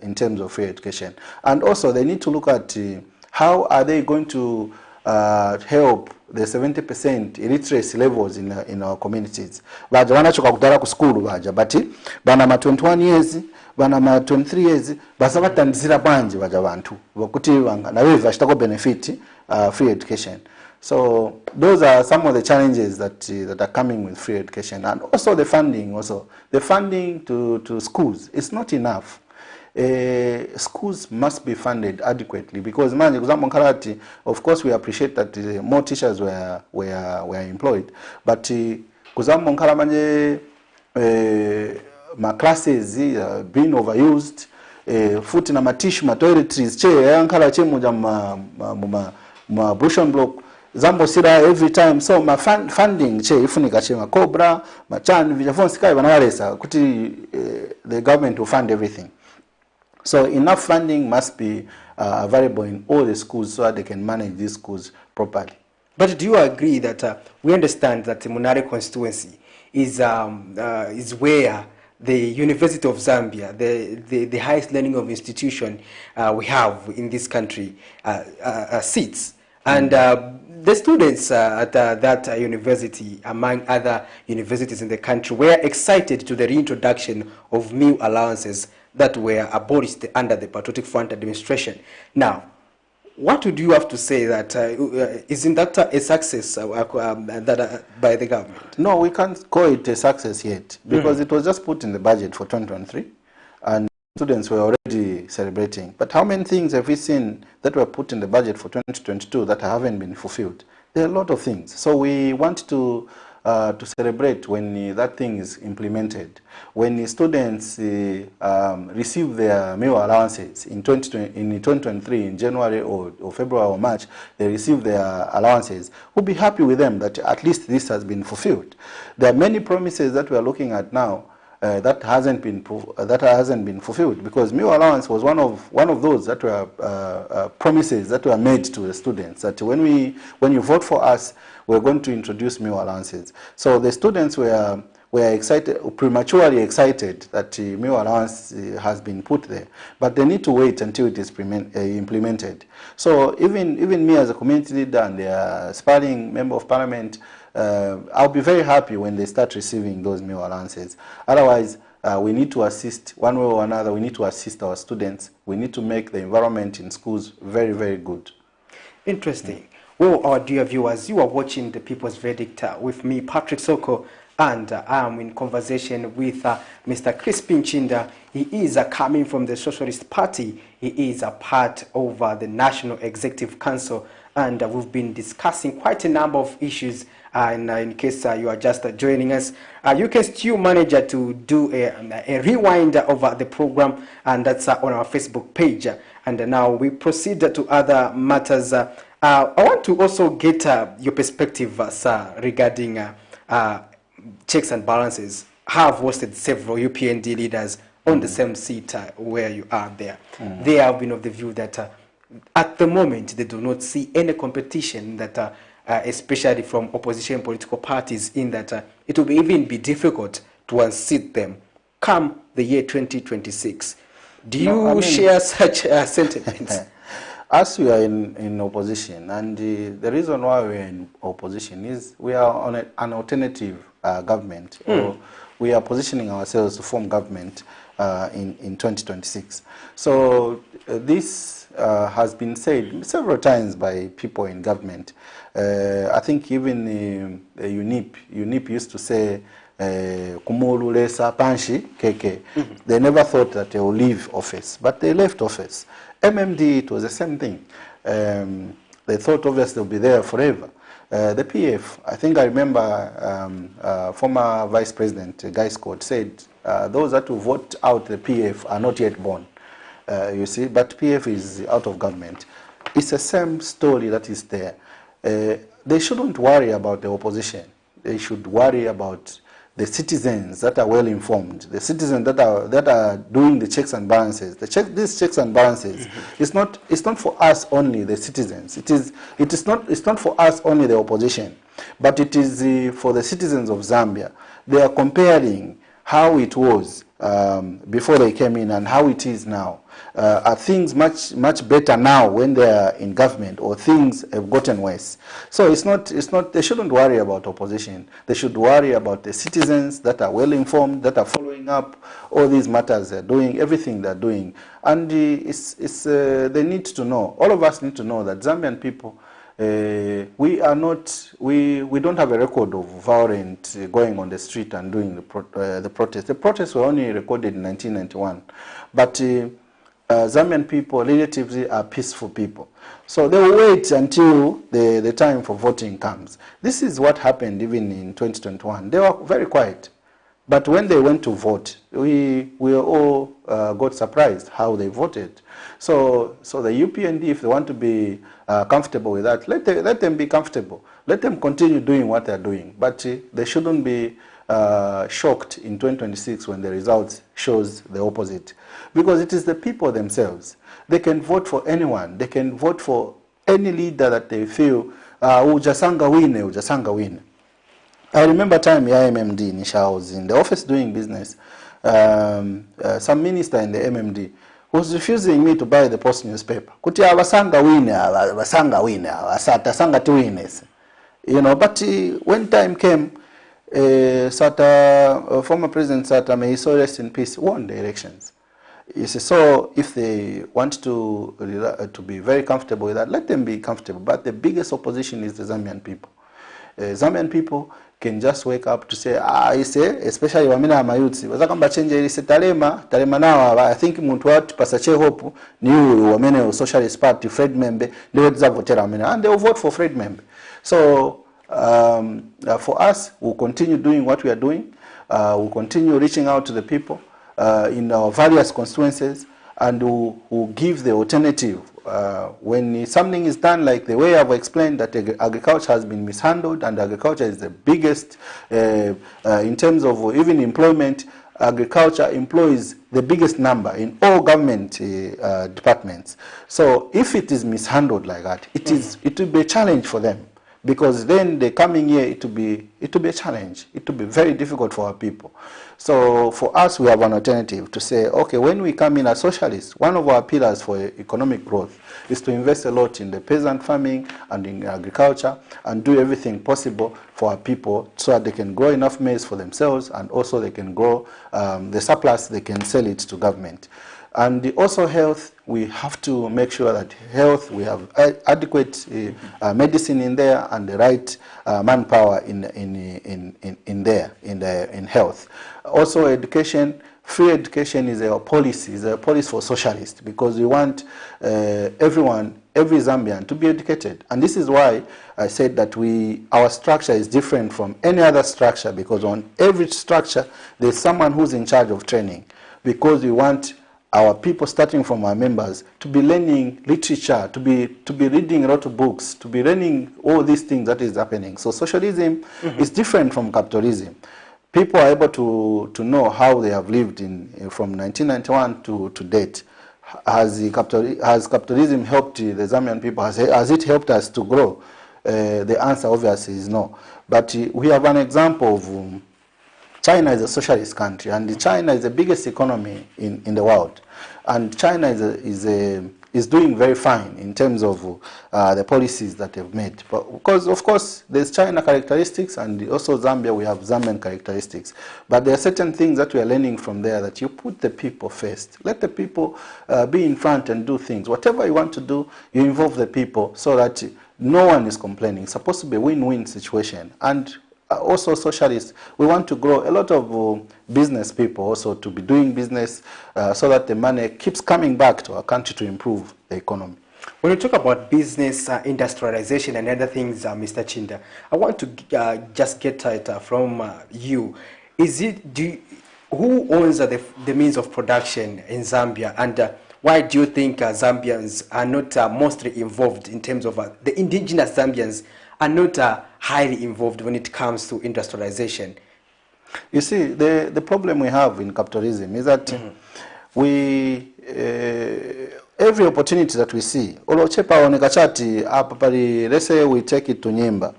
in terms of free education. And also, they need to look at how are they going to help the 70% illiteracy levels in our communities. Baja wanachoka kudara ku school baja, but bana ma 21 years, bana ma 23 years, basa batandizira banje baja bantu. Wakuti na wewe vashitako benefit free education. So those are some of the challenges that are coming with free education, and also the funding. The funding to schools is not enough. Schools must be funded adequately, because of course we appreciate that more teachers were employed, but my classes being overused, foot na matishu ma toiletries che yankala che moja ma bushon block zambo sira every time. So my funding che ifunika che ma cobra ma chan vijafonsi kai banawalesa kuti the government will fund everything. So enough funding must be available in all the schools so that they can manage these schools properly. But do you agree that we understand that the Munare constituency is where the University of Zambia, the highest learning of institution we have in this country, sits? And the students at that university, among other universities in the country, were excited to the reintroduction of meal allowances that were abolished under the Patriotic Front administration. Now, what would you have to say that isn't that a success by the government? No, we can't call it a success yet because it was just put in the budget for 2023 and students were already celebrating. But how many things have we seen that were put in the budget for 2022 that haven't been fulfilled? There are a lot of things. So we want to celebrate when that thing is implemented. When students receive their meal allowances in 2023, in January or February or March, they receive their allowances, we'll be happy with them that at least this has been fulfilled. There are many promises that we are looking at now that hasn't been fulfilled, because meal allowance was one of those that were promises that were made to the students, that when you vote for us, we're going to introduce meal allowances. So the students were excited, prematurely excited that meal allowance has been put there, but they need to wait until it is implemented. So even me as a community leader and the aspiring member of parliament, I'll be very happy when they start receiving those meal allowances. Otherwise, we need to assist, one way or another, we need to assist our students. We need to make the environment in schools very, very good. Interesting. Well, our dear viewers, you are watching The People's Verdict with me, Patrick Soko, and I'm in conversation with Mr. CHRISPIN CHIINDA. He is coming from the Socialist Party. He is a part of the National Executive Council, and we've been discussing quite a number of issues. And in case you are just joining us, you can still manage to do a rewind of the program, and that's on our Facebook page. And now we proceed to other matters. I want to also get your perspective, sir, regarding checks and balances. Have hosted several UPND leaders on the same seat where you are there. They have been of the view that at the moment they do not see any competition that especially from opposition political parties, in that it will even be difficult to unseat them come the year 2026. Do you share such sentiments? As we are in opposition, and the reason why we are in opposition is we are on an alternative government, or we are positioning ourselves to form government in 2026. So this has been said several times by people in government. I think even UNIP used to say, Kumululesa Panshi Keke. They never thought that they will leave office, but they left office. MMD, it was the same thing. They thought obviously they'll be there forever. The PF, I think I remember former Vice President Guy Scott said, those that will vote out the PF are not yet born. You see, but PF is out of government. It's the same story that is there. They shouldn't worry about the opposition. They should worry about the citizens that are well informed, the citizens that are doing the checks and balances. These checks and balances, it's not for us only, the citizens. It's not for us only, the opposition, but it is for the citizens of Zambia. They are comparing how it was before they came in and how it is now. Are things much better now when they are in government, or things have gotten worse? So it's not, they shouldn't worry about opposition. They should worry about the citizens that are well informed, that are following up all these matters. They're doing everything they're doing. And they need to know, all of us need to know that Zambian people, we don't have a record of violent going on the street and doing the protest. The protests were only recorded in 1991. But Zambian people relatively are peaceful people. So they will wait until the time for voting comes. This is what happened even in 2021. They were very quiet. But when they went to vote, we all got surprised how they voted. So the UPND, if they want to be comfortable with that, let them be comfortable. Let them continue doing what they're doing. But they shouldn't be shocked in 2026 when the results shows the opposite. Because it is the people themselves. They can vote for anyone. They can vote for any leader that they feel, ujasanga wine. I remember time MMD in I was in the office doing business. Some minister in the MMD was refusing me to buy the Post newspaper. Kuti abasanga wine, asanga tu wines. You know, but when time came, former President Sata, may he so rest in peace, won the elections. You see, so if they want to be very comfortable with that, let them be comfortable. But the biggest opposition is the Zambian people. Zambian people can just wake up to say, I say, especially wamina mayutsi, wazakamba change ilise talema nawa, I think muntu watu pasache hopu, ni wamene Socialist Party, Fred Membe, they would votera wamina, and they will vote for Fred Membe. So, for us, we'll continue doing what we are doing, we'll continue reaching out to the people, in our various constituencies, and we'll give the alternative. When something is done like the way I've explained, that agriculture has been mishandled, and agriculture is the biggest, in terms of even employment, agriculture employs the biggest number in all government departments. So if it is mishandled like that, it will be a challenge for them. Because then the coming year, it will be a challenge. It will be very difficult for our people. So for us, we have an alternative to say, okay, when we come in as socialists, one of our pillars for economic growth is to invest a lot in the peasant farming and in agriculture and do everything possible for our people so that they can grow enough maize for themselves, and also they can grow the surplus, they can sell it to government. And also health, we have to make sure that health, we have adequate medicine in there and the right manpower in health. Also education, free education is a policy for socialists, because we want everyone, every Zambian to be educated. And this is why I said that our structure is different from any other structure, because on every structure there's someone who's in charge of training, because we want our people, starting from our members, to be learning literature, to be reading a lot of books, to be learning all these things that is happening. So socialism is different from capitalism. People are able to know how they have lived from 1991 to date. Has capitalism helped the Zambian people? Has it helped us to grow? The answer obviously is no. But we have an example of China is a socialist country, and China is the biggest economy in the world. And China is doing very fine in terms of the policies that they've made. But because, of course, there's China characteristics, and also Zambia, we have Zambian characteristics. But there are certain things that we are learning from there, that you put the people first. Let the people be in front and do things. Whatever you want to do, you involve the people so that no one is complaining. It's supposed to be a win-win situation. And also socialists, we want to grow a lot of business people also to be doing business so that the money keeps coming back to our country to improve the economy. When you talk about business, industrialization and other things, Mr. Chinda, I want to just get it from you. Who owns the means of production in Zambia, and why do you think Zambians are not mostly involved in terms of the indigenous Zambians are not highly involved when it comes to industrialization? You see, the problem we have in capitalism is that every opportunity that we see, let's say we take it to Nyimba.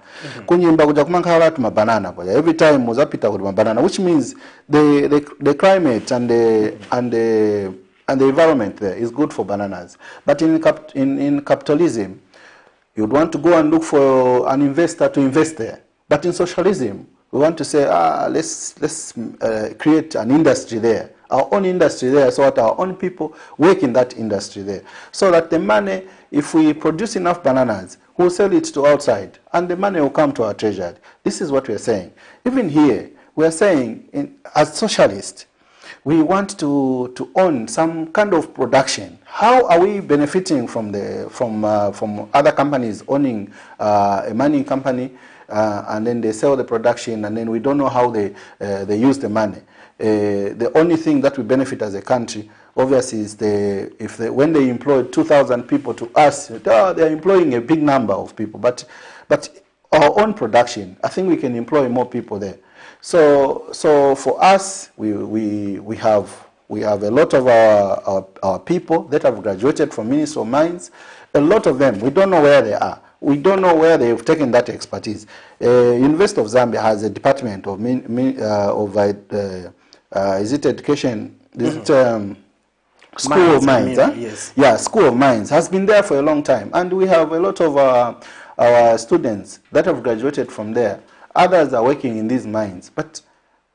Kunyimba kuja kumanka watu mabanana. Every time muzapita with mabanana, which means the climate and the environment there is good for bananas. But in capitalism, you would want to go and look for an investor to invest there. But in socialism, we want to say, let's create an industry there, our own industry there, so that our own people work in that industry there. So that the money, if we produce enough bananas, we'll sell it to outside, and the money will come to our treasury. This is what we're saying. Even here, we're saying, as socialists, we want to own some kind of production. How are we benefiting from other companies owning a mining company, and then they sell the production, and then we don't know how they use the money? The only thing that we benefit as a country, obviously, is when they employ 2,000 people to us, they're employing a big number of people. But our own production, I think we can employ more people there. So for us, we have a lot of our people that have graduated from Ministry of Mines. A lot of them, we don't know where they are. We don't know where they've taken that expertise. University of Zambia has a department of is it education? Is it School of Mines. Yes. Yeah, School of Mines has been there for a long time. And we have a lot of our students that have graduated from there. Others are working in these mines. But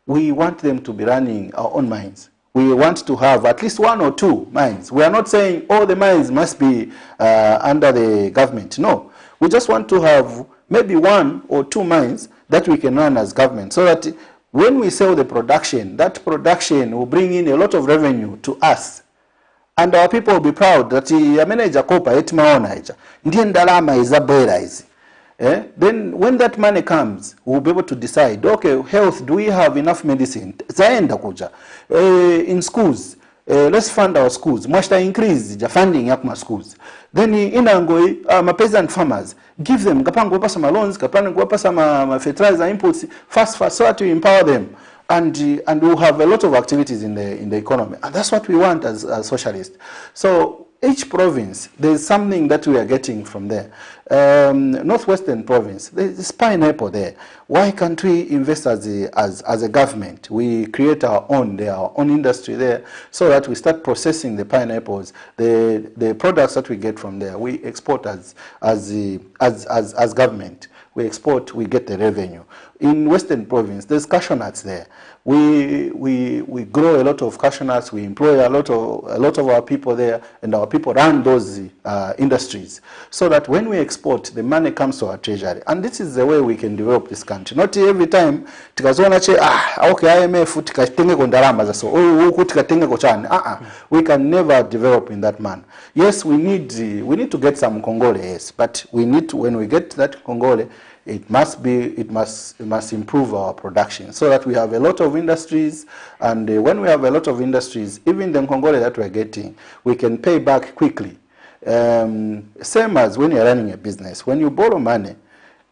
we want them to be running our own mines. We want to have at least 1 or 2 mines. We are not saying all the mines must be under the government. No. We just want to have maybe 1 or 2 mines that we can run as government, so that when we sell the production, that production will bring in a lot of revenue to us. And our people will be proud that a manager kopa etmaona ija. Ndiye ndalama izabwera izi. Then when that money comes, we'll be able to decide, okay, health, do we have enough medicine? Zaenda kuja. In schools, let's fund our schools. Mwashta increase the funding of my schools. Then inangoi, peasant farmers, give them, kapangu wapa sama loans, kapangu wapa sama fertilizer inputs, fast, so that we empower them. And we'll have a lot of activities in the economy. And that's what we want as socialists. So each province, there's something that we are getting from there. Northwestern province, there's pineapple there. Why can't we invest as a government? We create our own industry there, so that we start processing the pineapples, the products that we get from there. We export as government. We export, we get the revenue. In Western province, there's cashew nuts there. We grow a lot of cashew nuts. We employ a lot of our people there, and our people run those industries, so that when we export, the money comes to our treasury. And this is the way we can develop this country. Not every time tikazona che okay, IMF tikatenge kondaramba zaso huku tikatenge kochani. We can never develop in that manner. Yes, we need to get some Congole, yes, but we need to, when we get that Congole, it must improve our production, so that we have a lot of industries. And when we have a lot of industries, even the Congole that we're getting, we can pay back quickly. Same as when you're running a business. When you borrow money,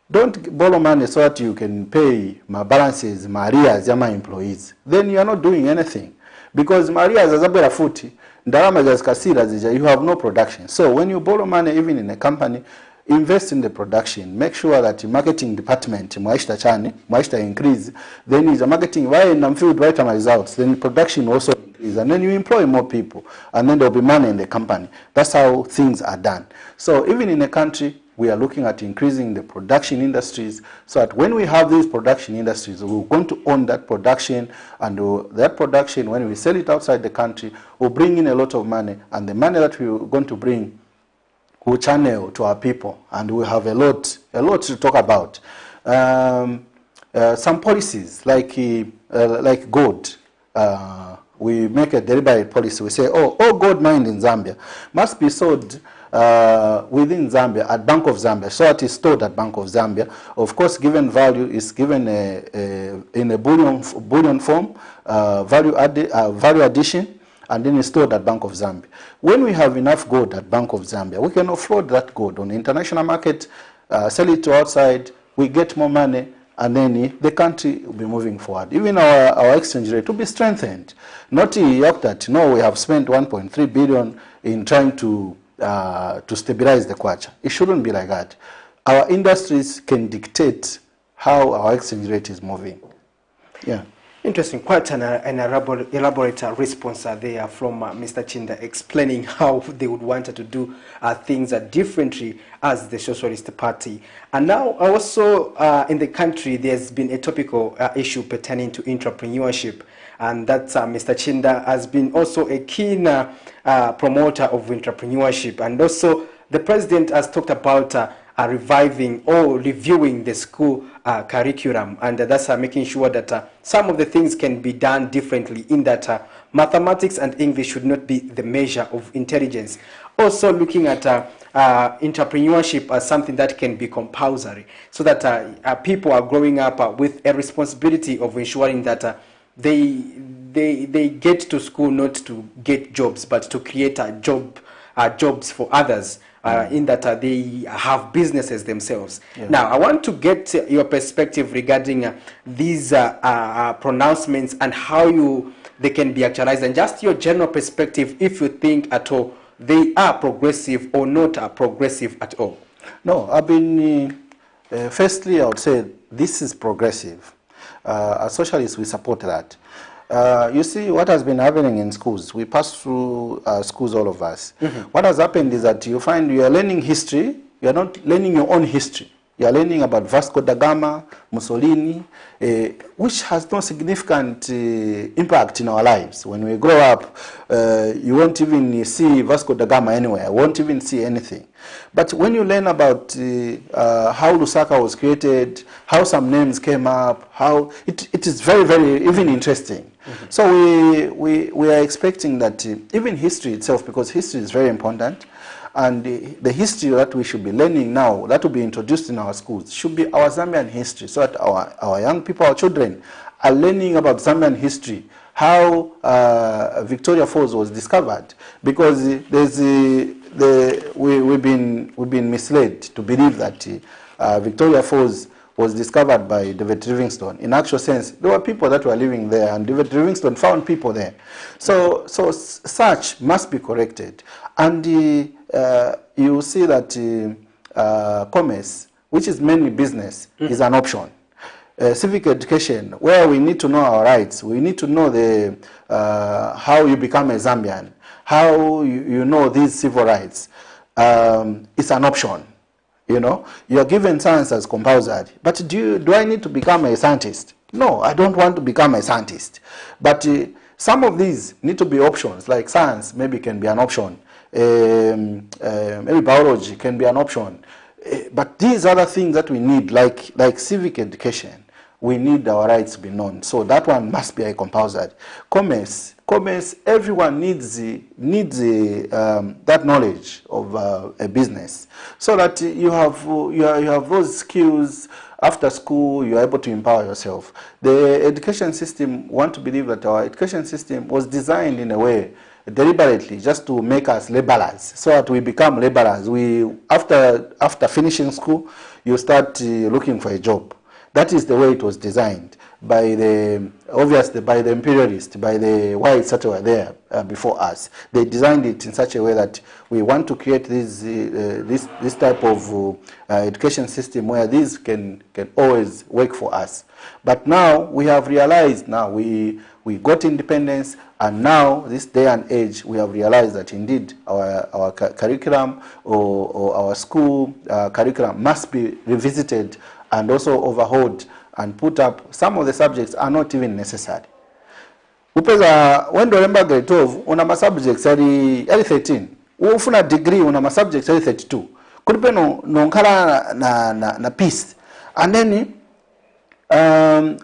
don't borrow money so that you can pay my balances, my arrears, my employees. Then you are not doing anything, because my arrears azabera futi, ndarama jaskasira zija, you have no production. So when you borrow money, even in a company, invest in the production. Make sure that the marketing department mwaishta increase. Then is a marketing why namfield right my results. Then production also increase, and then you employ more people, and then there will be money in the company. That's how things are done. So even in a country, we are looking at increasing the production industries, so that when we have these production industries, we're going to own that production, and that production, when we sell it outside the country, will bring in a lot of money, and the money that we're going to bring will channel to our people, and we have a lot to talk about. Some policies like gold. We make a deliberate policy. We say, all gold mined in Zambia must be sold within Zambia at Bank of Zambia, so it is stored at Bank of Zambia. Of course, given value is given in a bullion form, value addition, and then it's stored at Bank of Zambia. When we have enough gold at Bank of Zambia, we can offload that gold on the international market, sell it to outside, we get more money, and then the country will be moving forward. Even our exchange rate will be strengthened. Not that, no, we have spent 1.3 billion in trying to stabilize the kwacha. It shouldn't be like that. Our industries can dictate how our exchange rate is moving. Yeah. Interesting. Quite an elaborate response there from Mr. CHIINDA, explaining how they would want to do things differently as the Socialist Party. And now also in the country, there's been a topical issue pertaining to entrepreneurship, and that Mr. CHIINDA has been also a keen promoter of entrepreneurship. And also the president has talked about reviving or reviewing the school curriculum, and that's making sure that some of the things can be done differently, in that mathematics and English should not be the measure of intelligence. Also looking at entrepreneurship as something that can be compulsory, so that people are growing up with a responsibility of ensuring that they get to school not to get jobs, but to create jobs for others. In that they have businesses themselves. Yeah. Now, I want to get your perspective regarding these pronouncements and how they can be actualized, and just your general perspective, if you think at all they are progressive or not progressive at all. No, I've been, firstly, I would say this is progressive. As socialists, we support that. You see, what has been happening in schools, we pass through schools, all of us. What has happened is that you find you are learning history, you are not learning your own history. You are learning about Vasco da Gama, Mussolini, which has no significant impact in our lives. When we grow up, you won't even see Vasco da Gama anywhere, you won't even see anything. But when you learn about how Lusaka was created, how some names came up, how it is very, very even interesting. So we are expecting that even history itself, because history is very important, and the history that we should be learning now, that will be introduced in our schools, should be our Zambian history, so that our young people, our children, are learning about Zambian history, how Victoria Falls was discovered, because we've been misled to believe that Victoria Falls was discovered by David Livingstone. In actual sense, there were people that were living there, and David Livingstone found people there. So such must be corrected. And you see that commerce, which is mainly business, is an option. Civic education, where we need to know our rights, we need to know the how you become a Zambian, how you know these civil rights. It's an option. You know, you are given science as compulsory, but do I need to become a scientist? No, I don't want to become a scientist. But some of these need to be options, like science maybe can be an option, maybe biology can be an option. But these other things that we need, like civic education, we need our rights to be known. So that one must be a compulsory. Commerce, everyone needs that knowledge of a business, so that you have those skills. After school, you are able to empower yourself. The education system, want to believe that our education system was designed in a way deliberately just to make us laborers, so that we become laborers. After finishing school, you start looking for a job. That is the way it was designed by obviously by the imperialists, by the whites that were there before us. They designed it in such a way that we want to create this type of education system where these can always work for us. But now we have realized, now we got independence, and now this day and age we have realized that indeed our curriculum or our school curriculum must be revisited and also overhauled and put up. Some of the subjects are not even necessary. Upeza when do remember grade 12 una ma subjects ali 13. Ufuna degree una ma subjects ali 32. Kulipe no nkala na piece. And then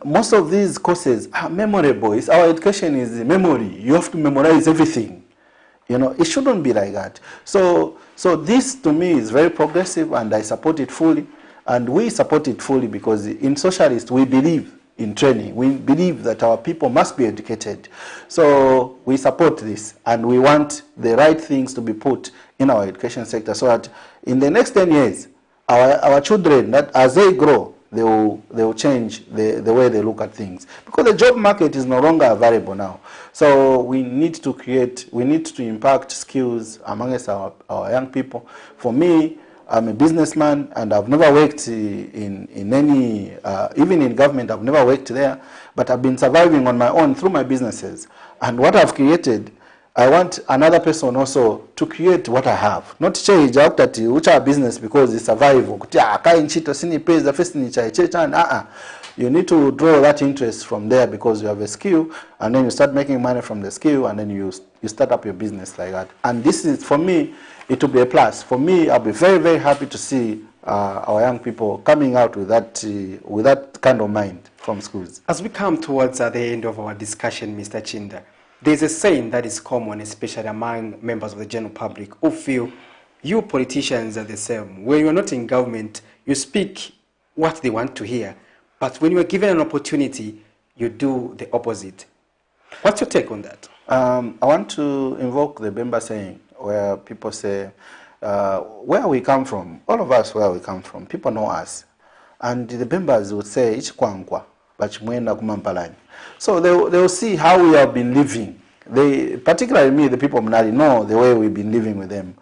most of these courses are memorable. Our education is memory. You have to memorize everything. You know, it shouldn't be like that. So this to me is very progressive, and I support it fully. And we support it fully because in Socialist we believe in training. We believe that our people must be educated. So we support this, and we want the right things to be put in our education sector, so that in the next 10 years, our children, that as they grow, they will change the way they look at things. Because the job market is no longer available now. So we need to impact skills amongst our young people. For me, I'm a businessman, and I've never worked in any, even in government, I've never worked there, but I've been surviving on my own through my businesses. And what I've created, I want another person also to create what I have. Not change out at which are business because it's survival. You need to draw that interest from there because you have a skill, and then you start making money from the skill, and then you start up your business like that. And this is, for me, it will be a plus. For me, I'll be very, very happy to see our young people coming out with that kind of mind from schools. As we come towards the end of our discussion, Mr. CHIINDA, there's a saying that is common, especially among members of the general public, who feel you politicians are the same. When you're not in government, you speak what they want to hear. But when you're given an opportunity, you do the opposite. What's your take on that? I want to invoke the Bemba saying, where people say, where we come from, all of us where we come from, people know us. And the Bembas would say, Ichikwankwa, Bachimwenda Kumampalani. So they will see how we have been living. They, particularly me, the people of Mnali, know the way we've been living with them.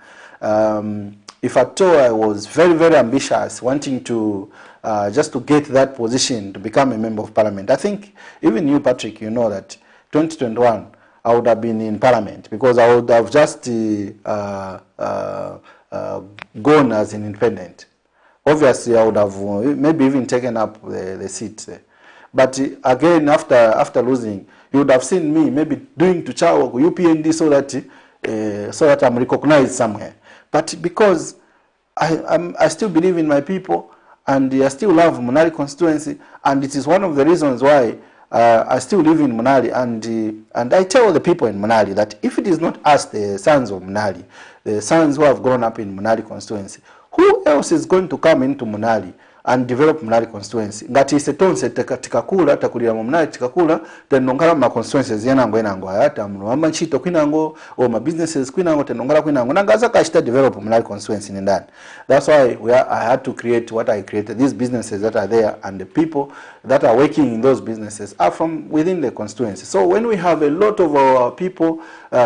If at all I was very, very ambitious, wanting to just to get that position, to become a member of parliament, I think even you, Patrick, you know that 2021, I would have been in parliament because I would have just gone as an independent. Obviously, I would have maybe even taken up the seat there. But again, after losing, you would have seen me maybe doing to Chawa, UPND, so that I'm recognized somewhere. But because I still believe in my people, and I still love Munali constituency, and it is one of the reasons why I still live in Munali, and I tell the people in Munali that if it is not us, the sons of Munali, the sons who have grown up in Munali constituency, who else is going to come into Munali and develop Munali constituency? Ngati isetonse tikakula takulira mu Munali tikakula tenongala ma constituencies yenango ayata muno amba nchito kwinango or ma businesses kwinango tenongala kwinango nangaza kashita develop Munali constituency in ndani. That's why I had to create what I created. These businesses that are there and the people that are working in those businesses are from within the constituency. So when we have a lot of our people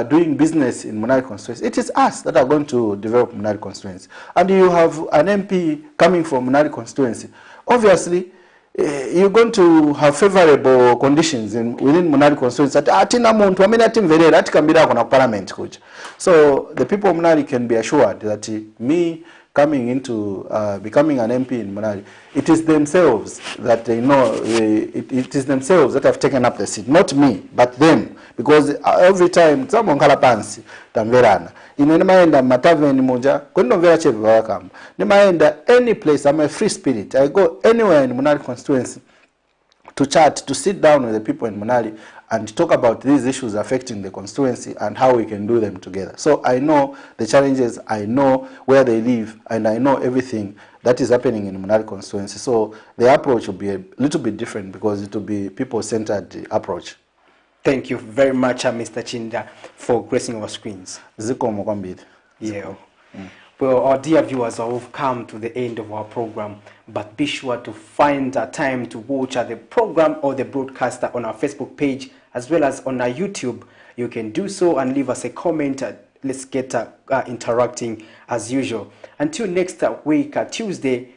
doing business in Munali constituency, it is us that are going to develop Munali constituency. And you have an MP coming from Munali constituency. Obviously, you're going to have favorable conditions within Munali constituency. So the people of Munali can be assured that me coming into becoming an MP in Munali, it is themselves that they know, it is themselves that have taken up the seat, not me, but them. Because every time, someone kalapansi, tamverana. Nemaenda mataveni moja, kwendo vera chevi welcome. Nemaenda any place, I'm a free spirit. I go anywhere in Munali constituency to chat, to sit down with the people in Munali and talk about these issues affecting the constituency and how we can do them together. So I know the challenges, I know where they live, and I know everything that is happening in Munali constituency. So the approach will be a little bit different because it will be people-centered approach. Thank you very much, Mr. Chinda, for gracing our screens. Zikomo kwambiri. Yeah. Well, our dear viewers, we've come to the end of our program, but be sure to find a time to watch the program or the broadcaster on our Facebook page as well as on our YouTube. You can do so and leave us a comment. Let's get interacting as usual. Until next week, Tuesday,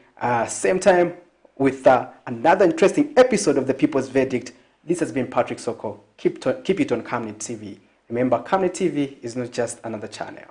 same time, with another interesting episode of The People's Verdict. This has been Patrick Soko. Keep it on CHRISPIN TV. Remember, CHRISPIN TV is not just another channel.